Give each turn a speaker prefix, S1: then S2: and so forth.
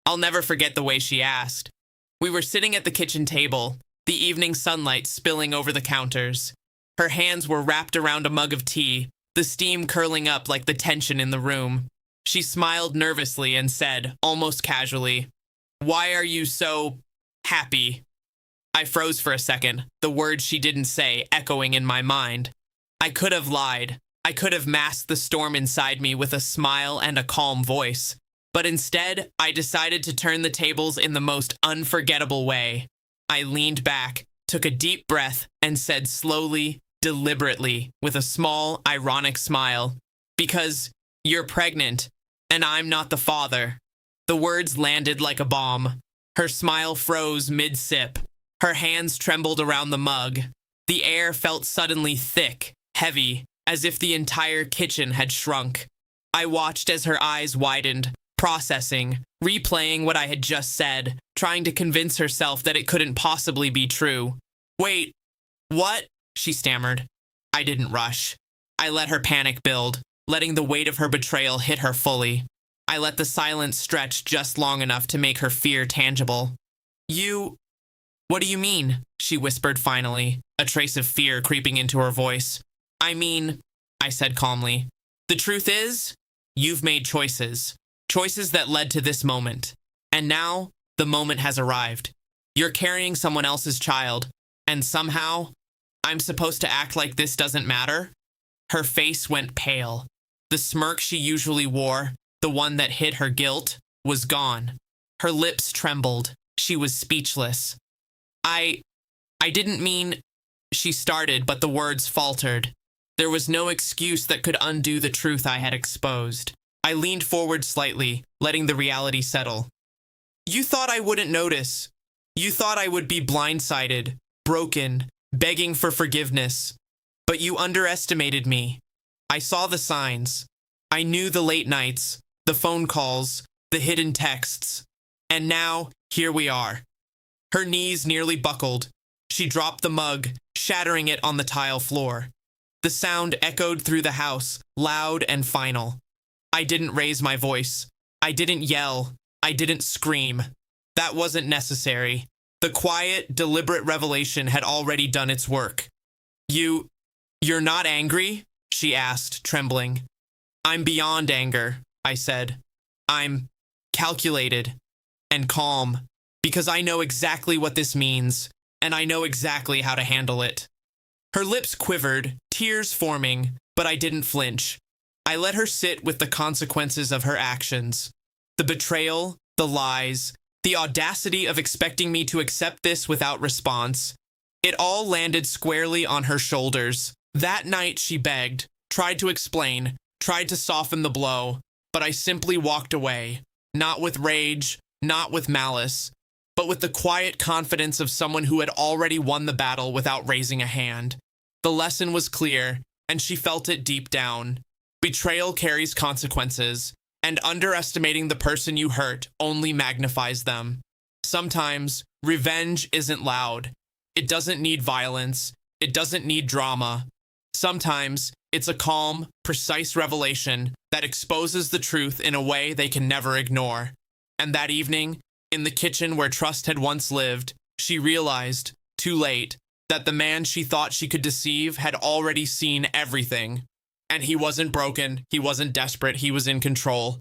S1: I'll never forget the way she asked. We were sitting at the kitchen table, the evening sunlight spilling over the counters. Her hands were wrapped around a mug of tea, the steam curling up like the tension in the room. She smiled nervously and said, almost casually, "Why are you so happy?" I froze for a second, the words she didn't say echoing in my mind. I could have lied. I could have masked the storm inside me with a smile and a calm voice. But instead, I decided to turn the tables in the most unforgettable way. I leaned back, took a deep breath, and said slowly, deliberately, with a small, ironic smile, "Because you're pregnant, and I'm not the father." The words landed like a bomb. Her smile froze mid-sip. Her hands trembled around the mug. The air felt suddenly thick, heavy, as if the entire kitchen had shrunk. I watched as her eyes widened, processing, replaying what I had just said, trying to convince herself that it couldn't possibly be true. "Wait, what?" she stammered. I didn't rush. I let her panic build, letting the weight of her betrayal hit her fully. I let the silence stretch just long enough to make her fear tangible. What do you mean?" she whispered finally, a trace of fear creeping into her voice. "I mean," I said calmly, "the truth is, you've made choices. Choices that led to this moment. And now, the moment has arrived. You're carrying someone else's child, and somehow, I'm supposed to act like this doesn't matter?" Her face went pale. The smirk she usually wore, the one that hid her guilt, was gone. Her lips trembled. She was speechless. I didn't mean," she started, but the words faltered. There was no excuse that could undo the truth I had exposed. I leaned forward slightly, letting the reality settle. "You thought I wouldn't notice. You thought I would be blindsided, broken, begging for forgiveness. But you underestimated me. I saw the signs. I knew the late nights, the phone calls, the hidden texts. And now, here we are." Her knees nearly buckled. She dropped the mug, shattering it on the tile floor. The sound echoed through the house, loud and final. I didn't raise my voice. I didn't yell. I didn't scream. That wasn't necessary. The quiet, deliberate revelation had already done its work. You're not angry?" she asked, trembling. "I'm beyond anger," I said. "I'm calculated and calm, because I know exactly what this means, and I know exactly how to handle it." Her lips quivered, tears forming, but I didn't flinch. I let her sit with the consequences of her actions. The betrayal, the lies, the audacity of expecting me to accept this without response. It all landed squarely on her shoulders. That night she begged, tried to explain, tried to soften the blow, but I simply walked away, not with rage, not with malice, but with the quiet confidence of someone who had already won the battle without raising a hand. The lesson was clear, and she felt it deep down. Betrayal carries consequences, and underestimating the person you hurt only magnifies them. Sometimes, revenge isn't loud. It doesn't need violence. It doesn't need drama. Sometimes, it's a calm, precise revelation that exposes the truth in a way they can never ignore. And that evening, in the kitchen where trust had once lived, she realized, too late, that the man she thought she could deceive had already seen everything. And he wasn't broken, he wasn't desperate, he was in control.